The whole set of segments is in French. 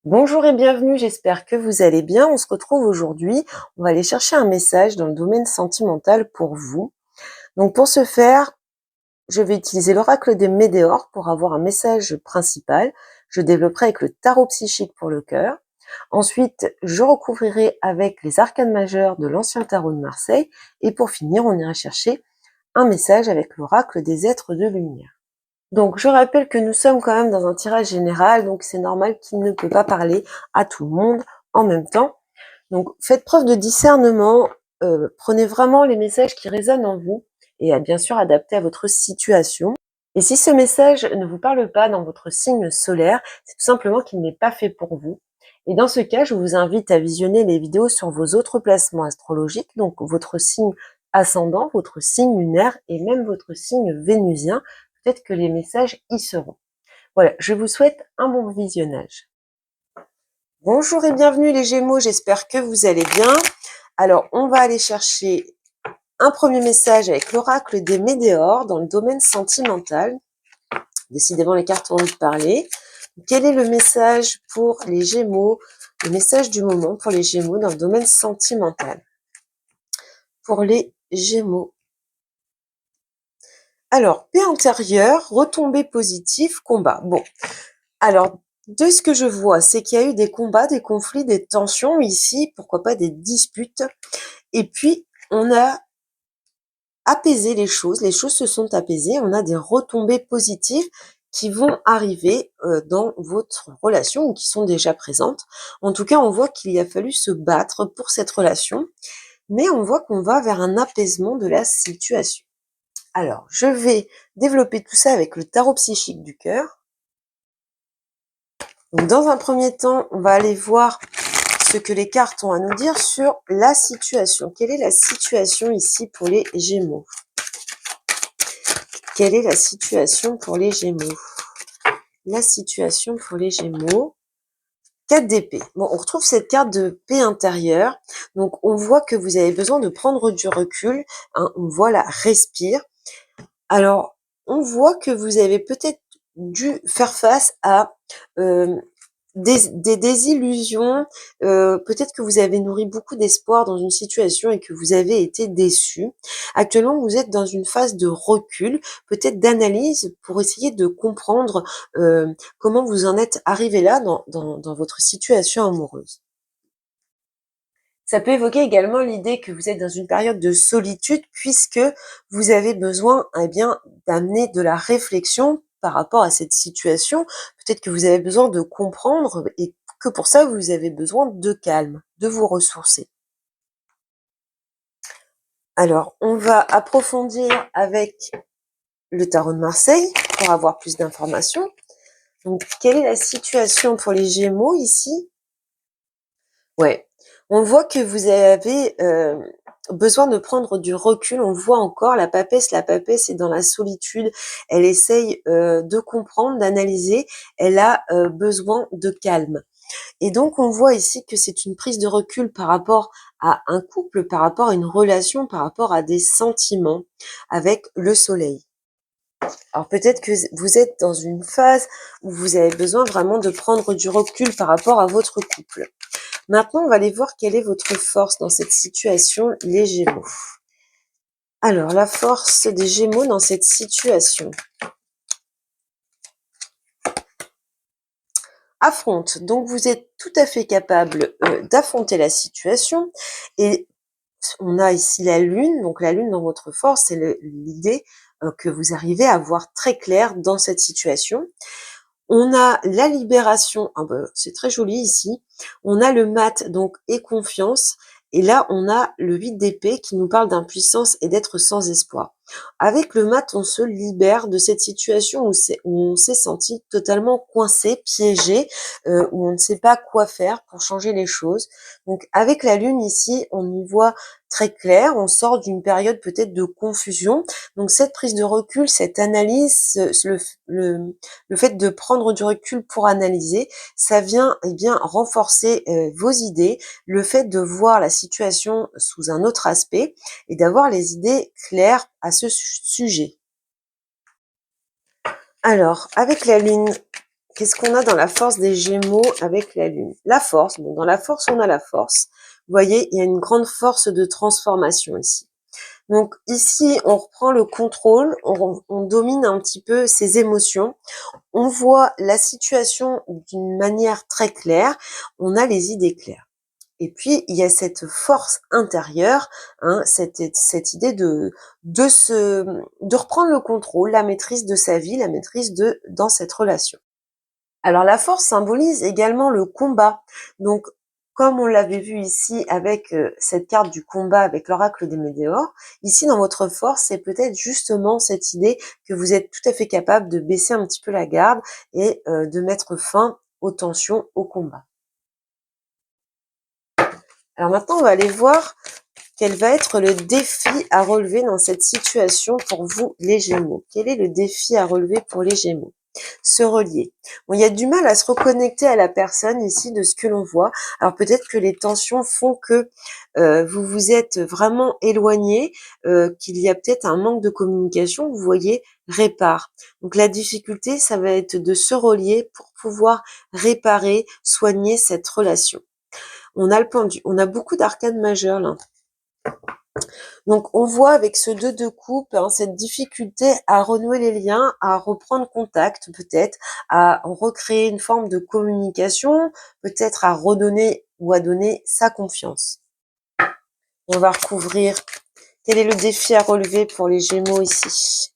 Bonjour et bienvenue, j'espère que vous allez bien. On se retrouve aujourd'hui, on va aller chercher un message dans le domaine sentimental pour vous. Donc pour ce faire, je vais utiliser l'oracle des Médéors pour avoir un message principal. Je développerai avec le tarot psychique pour le cœur. Ensuite, je recouvrirai avec les arcanes majeures de l'ancien tarot de Marseille. Et pour finir, on ira chercher un message avec l'oracle des êtres de lumière. Donc, je rappelle que nous sommes quand même dans un tirage général, donc c'est normal qu'il ne peut pas parler à tout le monde en même temps. Donc, faites preuve de discernement, prenez vraiment les messages qui résonnent en vous et bien sûr adaptés à votre situation. Et si ce message ne vous parle pas dans votre signe solaire, c'est tout simplement qu'il n'est pas fait pour vous. Et dans ce cas, je vous invite à visionner les vidéos sur vos autres placements astrologiques, donc votre signe ascendant, votre signe lunaire et même votre signe vénusien. Peut-être que les messages y seront. Voilà, je vous souhaite un bon visionnage. Bonjour et bienvenue les Gémeaux, j'espère que vous allez bien. Alors, on va aller chercher un premier message avec l'oracle des Médéors dans le domaine sentimental. Décidément, les cartes ont envie de parler. Quel est le message pour les Gémeaux, le message du moment pour les Gémeaux dans le domaine sentimental? Pour les Gémeaux. Alors, paix intérieure, retombées positives, combat. Bon, alors, de ce que je vois, c'est qu'il y a eu des combats, des conflits, des tensions ici, pourquoi pas des disputes. Et puis, on a apaisé les choses se sont apaisées, on a des retombées positives qui vont arriver dans votre relation ou qui sont déjà présentes. En tout cas, on voit qu'il a fallu se battre pour cette relation, mais on voit qu'on va vers un apaisement de la situation. Alors, je vais développer tout ça avec le tarot psychique du cœur. Donc, dans un premier temps, on va aller voir ce que les cartes ont à nous dire sur la situation. Quelle est la situation ici pour les Gémeaux? Quelle est la situation pour les Gémeaux? La situation pour les Gémeaux. 4 d'épée. Bon, on retrouve cette carte de paix intérieure. Donc, on voit que vous avez besoin de prendre du recul. Hein, on voit la respire. Alors, on voit que vous avez peut-être dû faire face à des désillusions, peut-être que vous avez nourri beaucoup d'espoir dans une situation et que vous avez été déçu. Actuellement, vous êtes dans une phase de recul, peut-être d'analyse pour essayer de comprendre comment vous en êtes arrivé là dans votre situation amoureuse. Ça peut évoquer également l'idée que vous êtes dans une période de solitude puisque vous avez besoin, eh bien, d'amener de la réflexion par rapport à cette situation. Peut-être que vous avez besoin de comprendre et que pour ça, vous avez besoin de calme, de vous ressourcer. Alors, on va approfondir avec le tarot de Marseille pour avoir plus d'informations. Donc, quelle est la situation pour les Gémeaux ici? Ouais, on voit que vous avez besoin de prendre du recul. On voit encore la papesse est dans la solitude. Elle essaye de comprendre, d'analyser. Elle a besoin de calme. Et donc, on voit ici que c'est une prise de recul par rapport à un couple, par rapport à une relation, par rapport à des sentiments avec le soleil. Alors peut-être que vous êtes dans une phase où vous avez besoin vraiment de prendre du recul par rapport à votre couple. Maintenant, on va aller voir quelle est votre force dans cette situation, les Gémeaux. Alors, la force des Gémeaux dans cette situation. Affronte. Donc, vous êtes tout à fait capable d'affronter la situation. Et on a ici la Lune. Donc, la Lune dans votre force, c'est l'idée que vous arrivez à voir très clair dans cette situation. On a la libération, ah ben, c'est très joli ici. On a le mat, donc, et confiance. Et là, on a le 8 d'épée qui nous parle d'impuissance et d'être sans espoir. Avec le mat, on se libère de cette situation où on s'est senti totalement coincé, piégé, où on ne sait pas quoi faire pour changer les choses. Donc, avec la lune ici, on y voit très clair. On sort d'une période peut-être de confusion. Donc, cette prise de recul, cette analyse, le fait de prendre du recul pour analyser, ça vient bien renforcer vos idées, le fait de voir la situation sous un autre aspect et d'avoir les idées claires à ce sujet. Alors, avec la lune, qu'est-ce qu'on a dans la force des Gémeaux avec la Lune? La force, bon, dans la force, on a la force. Vous voyez, il y a une grande force de transformation ici. Donc ici, on reprend le contrôle, on domine un petit peu ses émotions, on voit la situation d'une manière très claire, on a les idées claires. Et puis, il y a cette force intérieure, hein, cette idée de reprendre le contrôle, la maîtrise de sa vie, la maîtrise dans cette relation. Alors, la force symbolise également le combat. Donc, comme on l'avait vu ici avec cette carte du combat avec l'oracle des Médéors, ici dans votre force, c'est peut-être justement cette idée que vous êtes tout à fait capable de baisser un petit peu la garde et de mettre fin aux tensions, au combat. Alors maintenant, on va aller voir quel va être le défi à relever dans cette situation pour vous, les Gémeaux. Quel est le défi à relever pour les Gémeaux? Se relier. Bon, il y a du mal à se reconnecter à la personne ici de ce que l'on voit. Alors peut-être que les tensions font que vous vous êtes vraiment éloigné, qu'il y a peut-être un manque de communication. Vous voyez, répare. Donc la difficulté, ça va être de se relier pour pouvoir réparer, soigner cette relation. On a le pendu, on a beaucoup d'arcanes majeures là. Donc on voit avec ce 2 de coupe hein, cette difficulté à renouer les liens, à reprendre contact peut-être, à recréer une forme de communication, peut-être à redonner ou à donner sa confiance. On va recouvrir quel est le défi à relever pour les Gémeaux ici.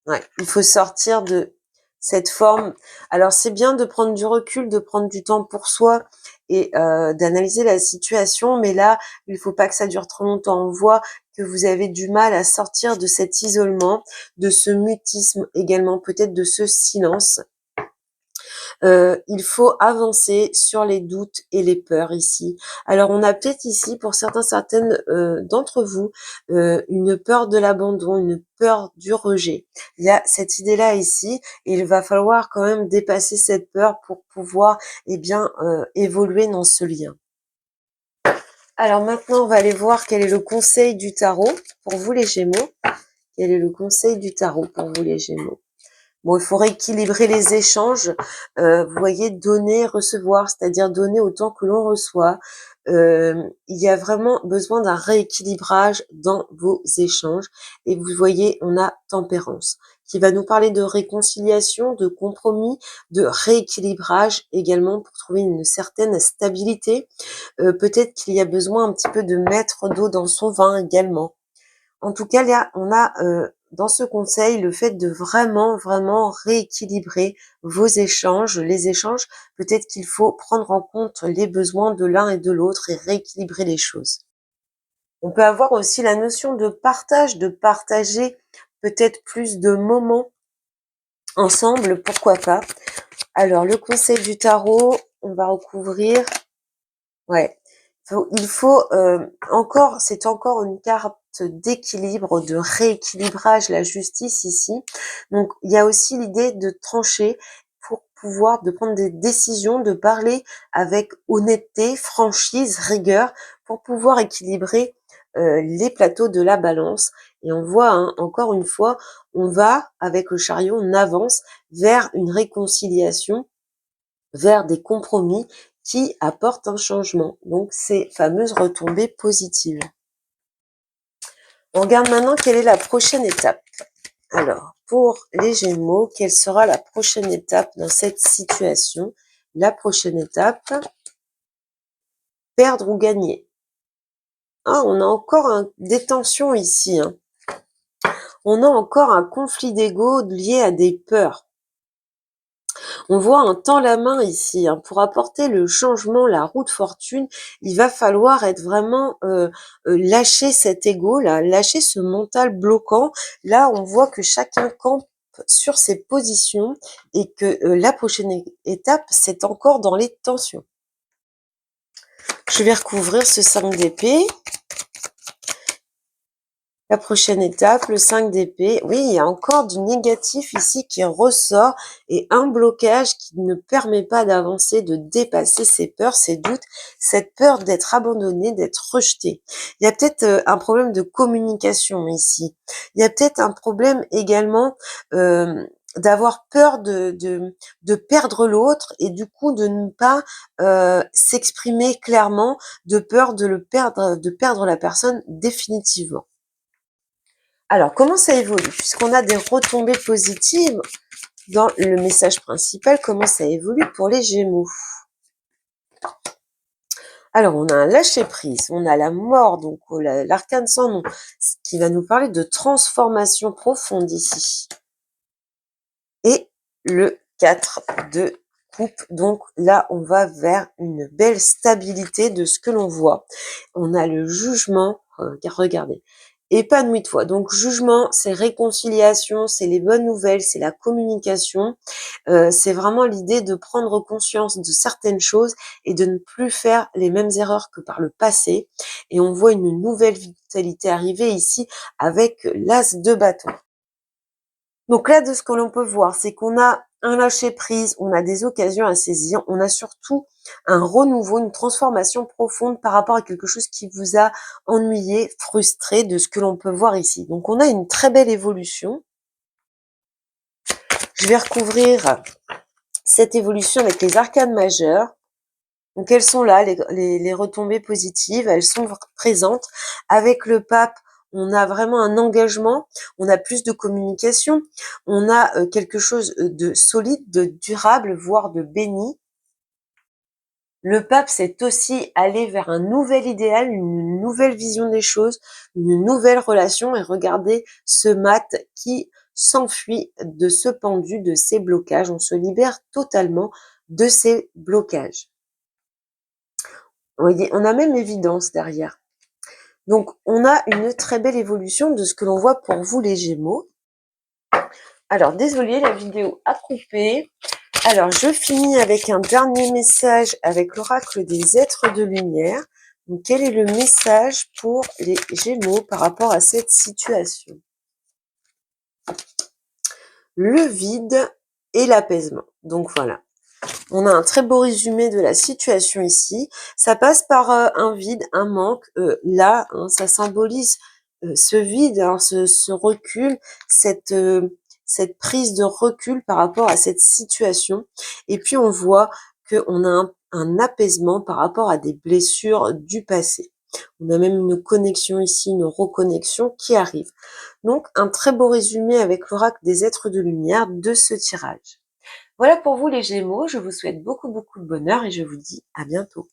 Ouais, il faut sortir de cette forme. Alors c'est bien de prendre du recul, de prendre du temps pour soi et d'analyser la situation, mais là, il faut pas que ça dure trop longtemps. On voit que vous avez du mal à sortir de cet isolement, de ce mutisme également, peut-être de ce silence. Il faut avancer sur les doutes et les peurs ici. Alors on a peut-être ici pour certaines d'entre vous une peur de l'abandon, une peur du rejet. Il y a cette idée-là ici et il va falloir quand même dépasser cette peur pour pouvoir évoluer dans ce lien. Alors maintenant on va aller voir quel est le conseil du tarot pour vous les Gémeaux. Quel est le conseil du tarot pour vous les Gémeaux? Bon, il faut rééquilibrer les échanges. Vous voyez, donner, recevoir, c'est-à-dire donner autant que l'on reçoit. Il y a vraiment besoin d'un rééquilibrage dans vos échanges. Et vous voyez, on a tempérance qui va nous parler de réconciliation, de compromis, de rééquilibrage également pour trouver une certaine stabilité. Peut-être qu'il y a besoin un petit peu de mettre d'eau dans son vin également. En tout cas, là, on a dans ce conseil le fait de vraiment rééquilibrer vos échanges. Les échanges, peut-être qu'il faut prendre en compte les besoins de l'un et de l'autre et rééquilibrer les choses. On peut avoir aussi la notion de partage, de partager peut-être plus de moments ensemble, pourquoi pas. Alors, le conseil du tarot, on va recouvrir. Ouais. Il faut c'est encore une carte d'équilibre, de rééquilibrage, la justice ici. Donc il y a aussi l'idée de trancher pour pouvoir de prendre des décisions, de parler avec honnêteté, franchise, rigueur, pour pouvoir équilibrer les plateaux de la balance. Et on voit hein, encore une fois, on va avec le chariot, on avance vers une réconciliation, vers des compromis qui apportent un changement. Donc, ces fameuses retombées positives. On regarde maintenant quelle est la prochaine étape. Alors, pour les Gémeaux, quelle sera la prochaine étape dans cette situation? La prochaine étape, perdre ou gagner. Ah, on a encore des tensions ici. Hein. On a encore un conflit d'ego lié à des peurs. On voit un temps la main ici. Hein. Pour apporter le changement, la roue de fortune, il va falloir être vraiment lâcher cet ego, là, lâcher ce mental bloquant. Là, on voit que chacun campe sur ses positions et que la prochaine étape, c'est encore dans les tensions. Je vais recouvrir ce 5 d'épée. La prochaine étape, le 5 d'épée. Oui, il y a encore du négatif ici qui ressort et un blocage qui ne permet pas d'avancer, de dépasser ses peurs, ses doutes, cette peur d'être abandonné, d'être rejeté. Il y a peut-être un problème de communication ici. Il y a peut-être un problème également d'avoir peur de perdre l'autre et du coup de ne pas s'exprimer clairement, de peur de perdre la personne définitivement. Alors, comment ça évolue? Puisqu'on a des retombées positives dans le message principal, comment ça évolue pour les Gémeaux? Alors, on a un lâcher-prise, on a la mort, donc l'arcane sans nom, ce qui va nous parler de transformation profonde ici. Et le 4 de coupe, donc là, on va vers une belle stabilité de ce que l'on voit. On a le jugement, regardez, épanouis-toi. Donc, jugement, c'est réconciliation, c'est les bonnes nouvelles, c'est la communication. C'est vraiment l'idée de prendre conscience de certaines choses et de ne plus faire les mêmes erreurs que par le passé. Et on voit une nouvelle vitalité arriver ici avec l'as de bâton. Donc là, de ce que l'on peut voir, c'est qu'on a un lâcher-prise, on a des occasions à saisir, on a surtout un renouveau, une transformation profonde par rapport à quelque chose qui vous a ennuyé, frustré, de ce que l'on peut voir ici. Donc on a une très belle évolution. Je vais recouvrir cette évolution avec les arcanes majeures. Donc elles sont là, les retombées positives, elles sont présentes. Avec le pape, on a vraiment un engagement, on a plus de communication, on a quelque chose de solide, de durable, voire de béni. Le pape, c'est aussi aller vers un nouvel idéal, une nouvelle vision des choses, une nouvelle relation, et regardez ce mat qui s'enfuit de ce pendu, de ces blocages. On se libère totalement de ces blocages. Vous voyez, on a même évidence derrière. Donc, on a une très belle évolution de ce que l'on voit pour vous, les Gémeaux. Alors, désolé, la vidéo a coupé. Alors, je finis avec un dernier message avec l'oracle des êtres de lumière. Donc, quel est le message pour les Gémeaux par rapport à cette situation? Le vide et l'apaisement. Donc, voilà. On a un très beau résumé de la situation ici. Ça passe par un vide, un manque. Là, hein, ça symbolise ce vide, hein, ce recul, cette prise de recul par rapport à cette situation. Et puis, on voit qu'on a un apaisement par rapport à des blessures du passé. On a même une connexion ici, une reconnexion qui arrive. Donc, un très beau résumé avec l'oracle des êtres de lumière de ce tirage. Voilà pour vous les Gémeaux, je vous souhaite beaucoup de bonheur et je vous dis à bientôt.